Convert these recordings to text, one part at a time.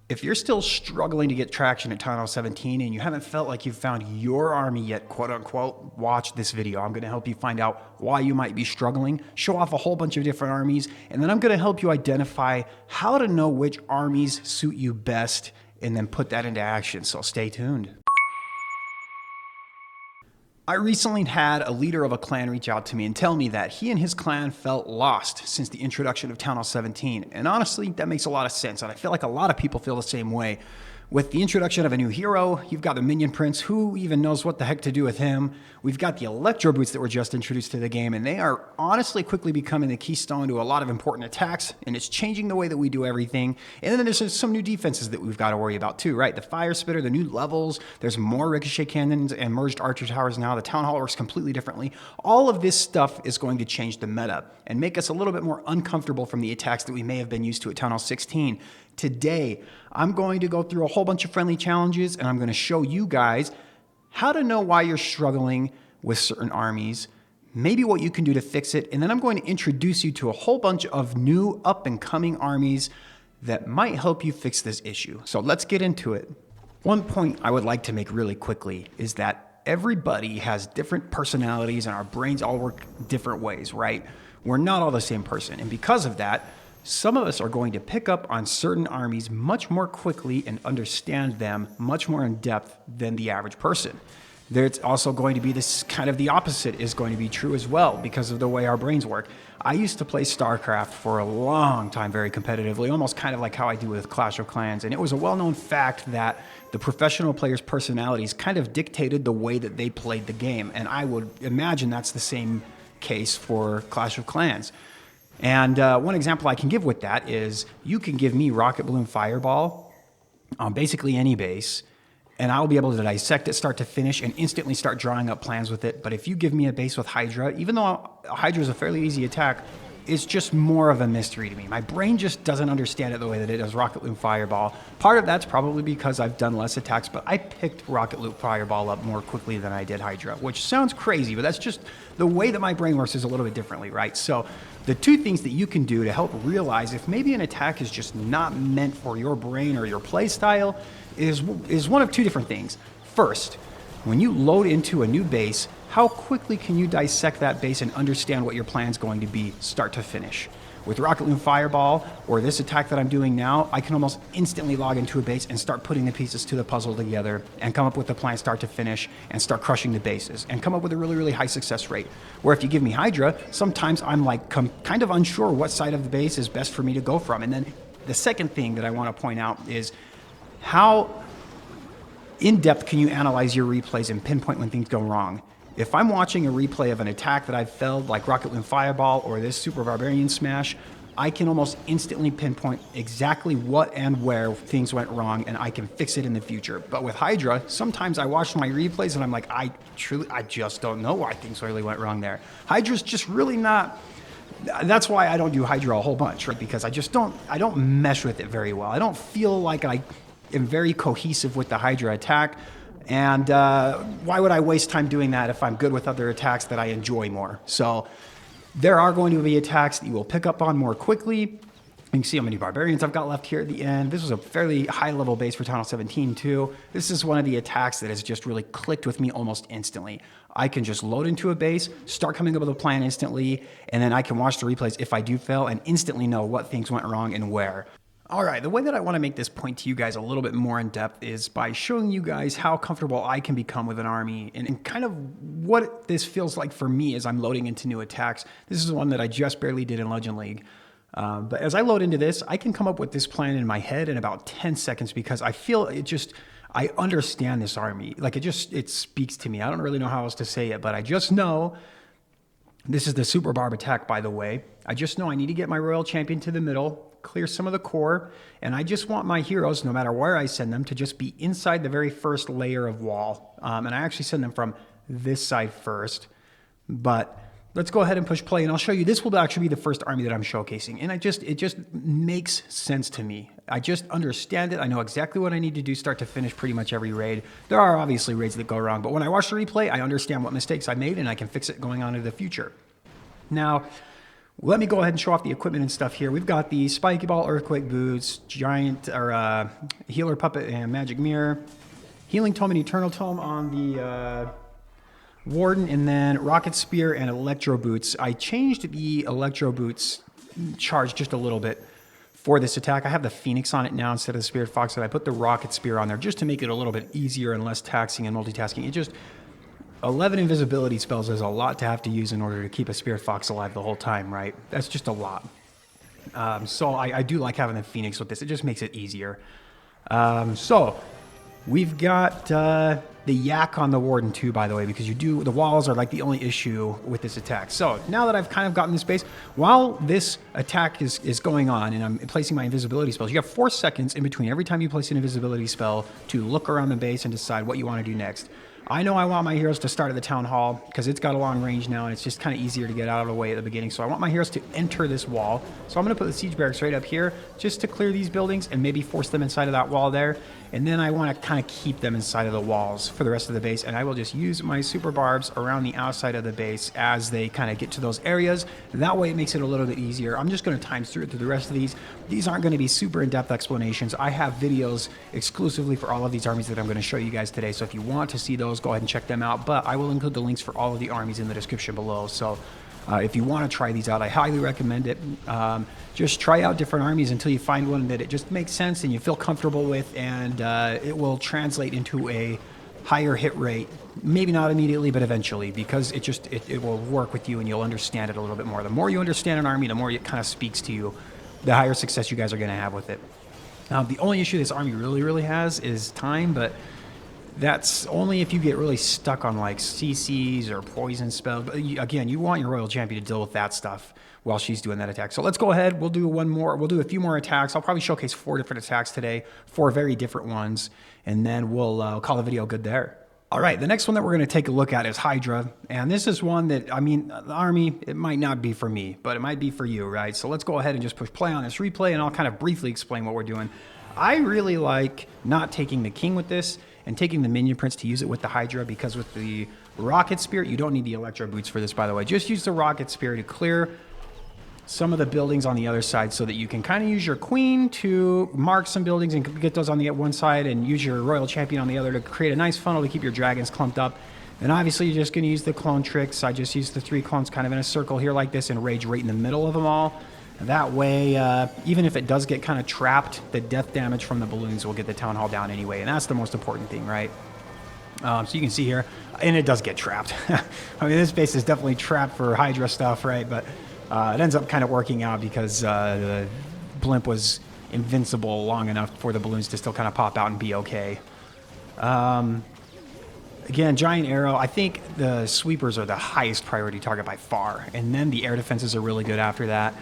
If you're still struggling to get traction at Tunnel 17 and you haven't felt like you've found your army yet, quote unquote, watch this video. I'm going to help you find out why you might be struggling, show off a whole bunch of different armies, and then I'm going to help you identify how to know which armies suit you best and then put that into action. So stay tuned. I recently had a leader of a clan reach out to me and tell me that he and his clan felt lost since the introduction of Town Hall 17. And honestly, that makes a lot of sense. And I feel like a lot of people feel the same way. With the introduction of a new hero, you've got the Minion Prince, who even knows what the heck to do with him. We've got the Electro Boots that were just introduced to the game, and they are honestly quickly becoming the keystone to a lot of important attacks, and it's changing the way that we do everything. And then there's some new defenses that we've got to worry about too, right? The Fire Spitter, the new levels, there's more Ricochet Cannons and merged Archer Towers now. The Town Hall works completely differently. All of this stuff is going to change the meta and make us a little bit more uncomfortable from the attacks that we may have been used to at Town Hall 16. Today, I'm going to go through a whole bunch of friendly challenges, and I'm going to show you guys how to know why you're struggling with certain armies, maybe what you can do to fix it, and then I'm going to introduce you to a whole bunch of new up-and-coming armies that might help you fix this issue. So let's get into it. One point I would like to make really quickly is that everybody has different personalities, and our brains all work different ways, right? We're not all the same person, and because of that, some of us are going to pick up on certain armies much more quickly and understand them much more in depth than the average person. There's also going to be this kind of the opposite is going to be true as well because of the way our brains work. I used to play StarCraft for a long time very competitively, almost kind of like how I do with Clash of Clans. And it was a well-known fact that the professional players' personalities kind of dictated the way that they played the game. And I would imagine that's the same case for Clash of Clans. And one example I can give with that is you can give me Rocket Balloon Fireball on basically any base, and I'll be able to dissect it start to finish and instantly start drawing up plans with it. But if you give me a base with Hydra, even though Hydra is a fairly easy attack, it's just more of a mystery to me. My brain just doesn't understand it the way that it does Rocket Loop Fireball. Part of that's probably because I've done less attacks, but I picked Rocket Loop Fireball up more quickly than I did Hydra, which sounds crazy, but that's just the way that my brain works is a little bit differently, right? So the two things that you can do to help realize if maybe an attack is just not meant for your brain or your play style is one of two different things. First, when you load into a new base, how quickly can you dissect that base and understand what your plan's going to be start to finish? With Rocket Loom Fireball or this attack that I'm doing now, I can almost instantly log into a base and start putting the pieces to the puzzle together and come up with the plan start to finish and start crushing the bases and come up with a really, really high success rate. Where if you give me Hydra, sometimes I'm like kind of unsure what side of the base is best for me to go from. And then the second thing that I want to point out is how in depth can you analyze your replays and pinpoint when things go wrong? If I'm watching a replay of an attack that I've failed, like Rocket Loom Fireball or this Super Barbarian Smash, I can almost instantly pinpoint exactly what and where things went wrong, and I can fix it in the future. But with Hydra, sometimes I watch my replays and I'm like, I just don't know why things really went wrong there. Hydra's just really not. That's why I don't do Hydra a whole bunch, right? Because I don't mesh with it very well. I don't feel like I am very cohesive with the Hydra attack. And why would I waste time doing that if I'm good with other attacks that I enjoy more? So there are going to be attacks that you will pick up on more quickly. You can see how many Barbarians I've got left here at the end. This was a fairly high level base for Town Hall 17 too. This is one of the attacks that has just really clicked with me almost instantly. I can just load into a base, start coming up with a plan instantly, and then I can watch the replays if I do fail and instantly know what things went wrong and where. All right, the way that I want to make this point to you guys a little bit more in depth is by showing you guys how comfortable I can become with an army and kind of what this feels like for me as I'm loading into new attacks. This is one that I just barely did in Legend League. But as I load into this, I can come up with this plan in my head in about 10 seconds because I feel I understand this army. Like it speaks to me. I don't really know how else to say it, but I just know. This is the Super Barb attack, by the way. I just know I need to get my Royal Champion to the middle, clear some of the core, and I just want my heroes, no matter where I send them, to just be inside the very first layer of wall. And I actually send them from this side first. But let's go ahead and push play, and I'll show you. This will actually be the first army that I'm showcasing, and it just makes sense to me. I just understand it. I know exactly what I need to do start to finish pretty much every raid. There are obviously raids that go wrong, but when I watch the replay, I understand what mistakes I made, and I can fix it going on into the future. Now, Let me go ahead and show off the equipment and stuff here. We've got the Spiky Ball, Earthquake Boots, Giant or Healer Puppet and Magic Mirror, Healing Tome and Eternal Tome on the Warden, and then Rocket Spear and Electro Boots. I changed the Electro Boots charge just a little bit for this attack. I have the Phoenix on it now instead of the Spirit Fox, and I put the Rocket Spear on there just to make it a little bit easier and less taxing and multitasking. It just 11 invisibility spells is a lot to have to use in order to keep a Spirit Fox alive the whole time, right? That's just a lot. So I do like having the Phoenix with this. It just makes it easier. So we've got the Yak on the Warden too, by the way, because the walls are like the only issue with this attack. So now that I've kind of gotten this base, while this attack is going on and I'm placing my invisibility spells, you have 4 seconds in between every time you place an invisibility spell to look around the base and decide what you want to do next. I know I want my heroes to start at the Town Hall because it's got a long range now and it's just kind of easier to get out of the way at the beginning. So I want my heroes to enter this wall. So I'm going to put the Siege Barracks right up here just to clear these buildings and maybe force them inside of that wall there. And then I want to kind of keep them inside of the walls for the rest of the base. And I will just use my Super Barbs around the outside of the base as they kind of get to those areas. That way it makes it a little bit easier. I'm just going to times through it through the rest of these. These aren't going to be super in-depth explanations. I have videos exclusively for all of these armies that I'm going to show you guys today. So if you want to see those, go ahead and check them out. But I will include the links for all of the armies in the description below. So if you want to try these out, I highly recommend it. Just try out different armies until you find one that it just makes sense and you feel comfortable with, and it will translate into a higher hit rate. Maybe not immediately, but eventually, because it will work with you and you'll understand it a little bit more. The more you understand an army, the more it kind of speaks to you, the higher success you guys are going to have with it. The only issue this army really has is time, but that's only if you get really stuck on like CCs or poison spells. But again, you want your Royal Champion to deal with that stuff while she's doing that attack. So let's go ahead. We'll do one more. We'll do a few more attacks. I'll probably showcase 4 different attacks today, 4 very different ones, and then we'll call the video good there. All right, the next one that we're going to take a look at is Hydra. And this is one that, I mean, the army, it might not be for me, but it might be for you, right? So let's go ahead and just push play on this replay, and I'll kind of briefly explain what we're doing. I really like not taking the King with this and taking the Minion Prince to use it with the Hydra, because with the Rocket Spear, you don't need the Electro Boots for this, by the way. Just use the Rocket Spear to clear some of the buildings on the other side so that you can kind of use your Queen to mark some buildings and get those on the one side, and use your Royal Champion on the other to create a nice funnel to keep your dragons clumped up. And obviously, you're just going to use the clone tricks. I just used the 3 clones kind of in a circle here like this and rage right in the middle of them all. That way, even if it does get kind of trapped, the death damage from the balloons will get the Town Hall down anyway, and that's the most important thing, right? So you can see here, and it does get trapped. I mean, this base is definitely trapped for Hydra stuff, right? But it ends up kind of working out because the blimp was invincible long enough for the balloons to still kind of pop out and be okay. Again, Giant Arrow, I think the sweepers are the highest priority target by far, and then the air defenses are really good after that.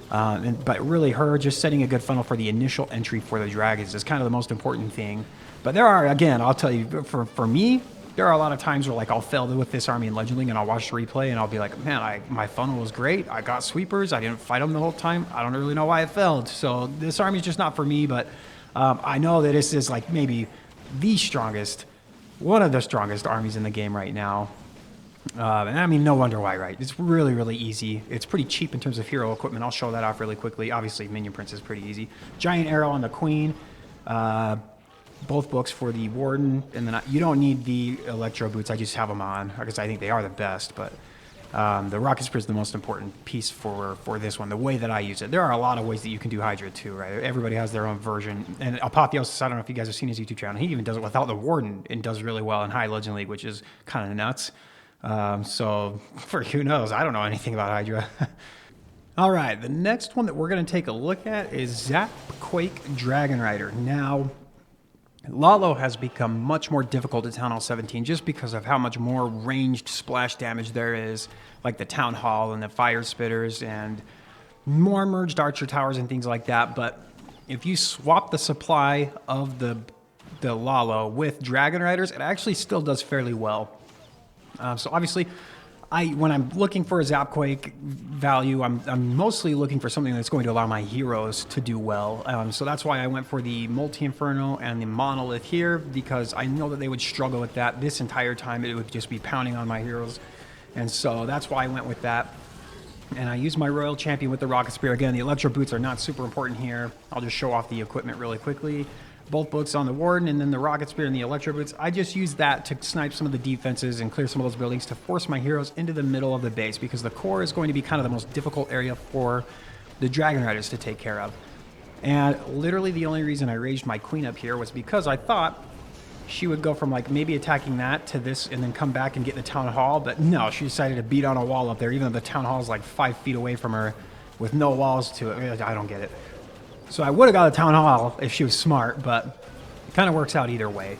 But really, her just setting a good funnel for the initial entry for the dragons is kind of the most important thing. But there are, again, I'll tell you, for me, there are a lot of times where like I'll fail with this army in Legend League and I'll watch the replay and I'll be like, man, my funnel was great. I got sweepers. I didn't fight them the whole time. I don't really know why it failed. So this army is just not for me. But I know that this is like maybe the strongest, one of the strongest armies in the game right now. And I mean, no wonder why, right? It's really easy. It's pretty cheap in terms of hero equipment. I'll show that off really quickly. Obviously, Minion Prince is pretty easy. Giant Arrow on the Queen. Both books for the Warden. And then you don't need the Electro Boots. I just have them on because I think they are the best. But the Rocket Spear is the most important piece for this one, the way that I use it. There are a lot of ways that you can do Hydra too, right? Everybody has their own version. And Apotheosis, I don't know if you guys have seen his YouTube channel. He even does it without the Warden and does really well in High Legend League, which is kind of nuts. So for who knows, I don't know anything about Hydra. All right, the next one that we're going to take a look at is Zap Quake Dragon Rider. Now, Lalo has become much more difficult at Town Hall 17 just because of how much more ranged splash damage there is, like the Town Hall and the Fire Spitters and more merged Archer Towers and things like that. But if you swap the supply of the Lalo with Dragon Riders, it actually still does fairly well. So obviously, when I'm looking for a Zapquake value, I'm mostly looking for something that's going to allow my heroes to do well. So that's why I went for the Multi-Inferno and the Monolith here, because I know that they would struggle with that this entire time. It would just be pounding on my heroes. And so that's why I went with that. And I use my Royal Champion with the Rocket Spear. Again, the Electro Boots are not super important here. I'll just show off the equipment really quickly. Both boots on the Warden, and then the Rocket Spear and the Electro Boots. I just use that to snipe some of the defenses and clear some of those buildings to force my heroes into the middle of the base, because the core is going to be kind of the most difficult area for the Dragon Riders to take care of. And literally the only reason I raised my Queen up here was because I thought she would go from like maybe attacking that to this and then come back and get the Town Hall. But no, she decided to beat on a wall up there, even though the Town Hall is like 5 feet away from her with no walls to it. I don't get it. So I would have got a Town Hall if she was smart, but it kind of works out either way.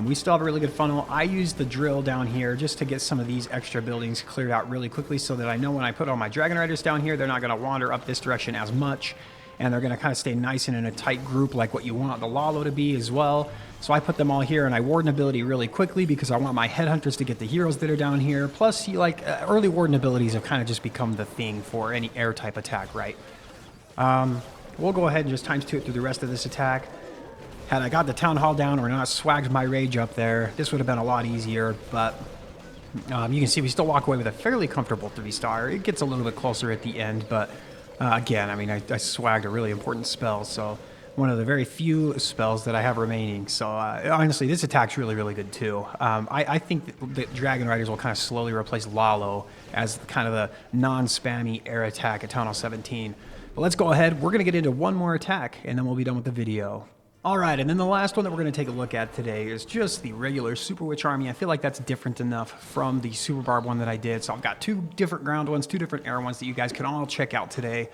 We still have a really good funnel. I use the drill down here just to get some of these extra buildings cleared out really quickly so that I know when I put all my Dragon Riders down here, they're not going to wander up this direction as much. And they're going to kind of stay nice and in a tight group like what you want the Lalo to be as well. So I put them all here, and I warden ability really quickly because I want my headhunters to get the heroes that are down here. Plus, early warden abilities have kind of just become the thing for any air type attack, right? We'll go ahead and just times 2 it through the rest of this attack. Had I got the Town Hall down or not swagged my rage up there, this would have been a lot easier, but you can see we still walk away with a fairly comfortable 3-star. It gets a little bit closer at the end, but again, I mean, I swagged a really important spell, so one of the very few spells that I have remaining. So honestly, this attack's really, really good too. I think that Dragon Riders will kind of slowly replace Lalo as kind of the non-spammy air attack at Town Hall 17. But let's go ahead. We're going to get into one more attack, and then we'll be done with the video. All right, and then the last one that we're going to take a look at today is just the regular Super Witch Army. I feel like that's different enough from the Super Barb one that I did. So I've got 2 different ground ones, 2 different air ones that you guys can all check out today.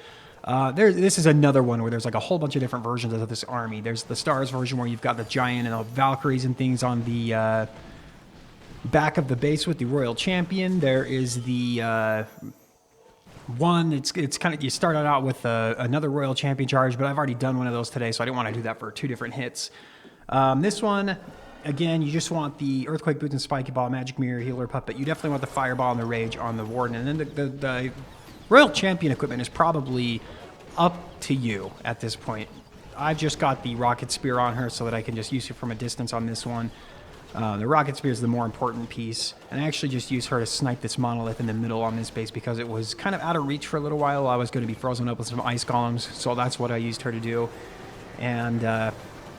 This is another one where there's like a whole bunch of different versions of this army. There's the Stars version where you've got the Giant and the Valkyries and things on the back of the base with the Royal Champion. There is the one, it's kind of, you start out with another Royal Champion charge, but I've already done one of those today, so I didn't want to do that for 2 different hits. This one, again, you just want the Earthquake Boots and Spiky Ball, Magic Mirror, Healer Puppet. You definitely want the Fireball and the Rage on the Warden. And then the Royal Champion equipment is probably up to you at this point. I've just got the Rocket Spear on her so that I can just use it from a distance on this one. The Rocket Spear is the more important piece, and I actually just use her to snipe this monolith in the middle on this base because it was kind of out of reach for a little while. I was going to be frozen up with some ice golems, so that's what I used her to do. And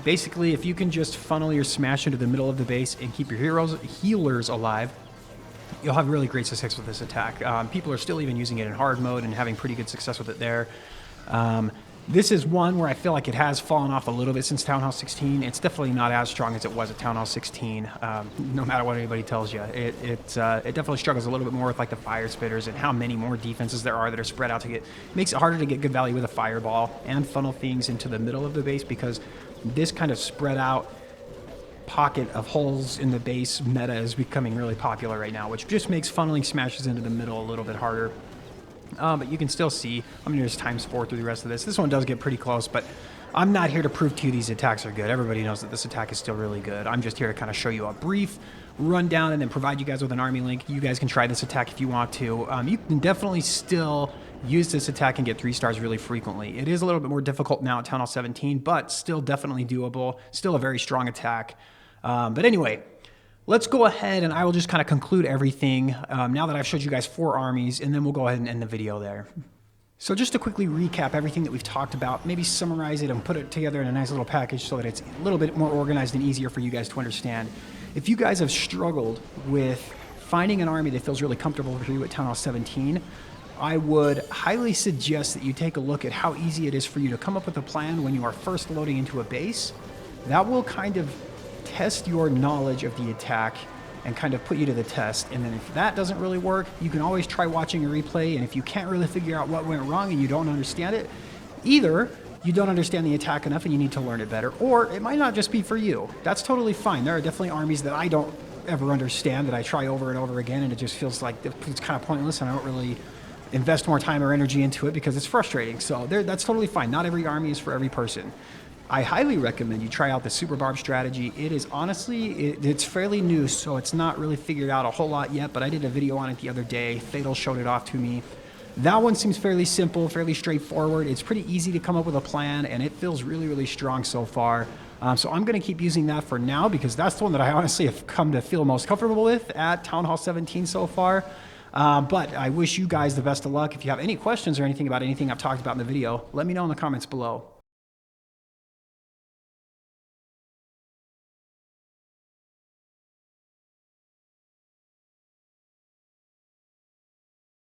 basically, if you can just funnel your smash into the middle of the base and keep your healers alive, you'll have really great success with this attack. People are still even using it in hard mode and having pretty good success with it there. This is one where I feel like it has fallen off a little bit since Town Hall 16. It's definitely not as strong as it was at Town Hall 16, no matter what anybody tells you. It definitely struggles a little bit more with like the Fire Spitters and how many more defenses there are that are spread out to get. It makes it harder to get good value with a Fireball and funnel things into the middle of the base because this kind of spread out pocket of holes in the base meta is becoming really popular right now, which just makes funneling smashes into the middle a little bit harder. But you can still see, I'm going to just times 4 through the rest of this. This one does get pretty close, but I'm not here to prove to you these attacks are good. Everybody knows that this attack is still really good. I'm just here to kind of show you a brief rundown and then provide you guys with an army link. You guys can try this attack if you want to. You can definitely still use this attack and get 3 stars really frequently. It is a little bit more difficult now at Town Hall 17, but still definitely doable. Still a very strong attack. But anyway, let's go ahead and I will just kind of conclude everything now that I've showed you guys 4 armies, and then we'll go ahead and end the video there. So just to quickly recap everything that we've talked about, maybe summarize it and put it together in a nice little package so that it's a little bit more organized and easier for you guys to understand. If you guys have struggled with finding an army that feels really comfortable for you at Town Hall 17, I would highly suggest that you take a look at how easy it is for you to come up with a plan when you are first loading into a base. That will kind of test your knowledge of the attack and kind of put you to the test. And then if that doesn't really work, you can always try watching a replay. And if you can't really figure out what went wrong and you don't understand it, either you don't understand the attack enough and you need to learn it better, or it might not just be for you. That's totally fine. There are definitely armies that I don't ever understand that I try over and over again, and it just feels like it's kind of pointless and I don't really invest more time or energy into it because it's frustrating. So that's totally fine. Not every army is for every person. I highly recommend you try out the Super Barb strategy. It is honestly, it's fairly new, so it's not really figured out a whole lot yet, but I did a video on it the other day. Fatal showed it off to me. That one seems fairly simple, fairly straightforward. It's pretty easy to come up with a plan, and it feels really, really strong so far. So I'm going to keep using that for now because that's the one that I honestly have come to feel most comfortable with at Town Hall 17 so far. But I wish you guys the best of luck. If you have any questions or anything about anything I've talked about in the video, let me know in the comments below.